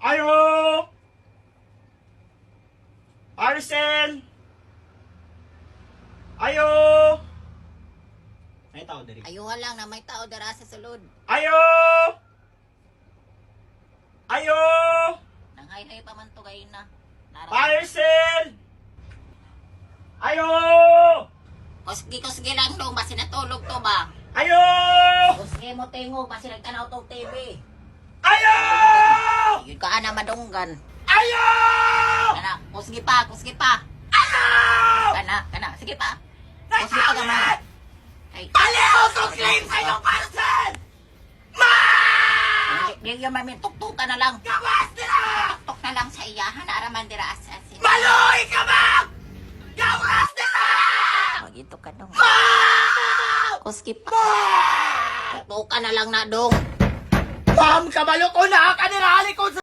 Ayo! Arcel! Ayo! May tao diri. Ayuha lang na may tao dara sa sulod. Ayo! Ayo! Nanghay-hay pa man to kay na. Parcel! Ayo! Kusgi lang dong, basi natulog to ba? Ayo! Kusgi mo tingog, basi nagtanaw tong TV. Ayo! Yun ka ana madunggan. Ayo! Kana, kusgi pa. Ayo! Kana, sige pa. Kusgi pa gamay. Ay, Baliw to claim sa iyong parcel! Ma! di yung mamin tuktukan na lang. Gawas nila! Tuktok na lang sa iyahan, araman dira asasin. Maloy ka ba? Gawas nila! Magito ka dong. Ma! Kusgi pa. Tuktukan na lang na dong. Ma'am, kabalo ko na! Kanirali ko sa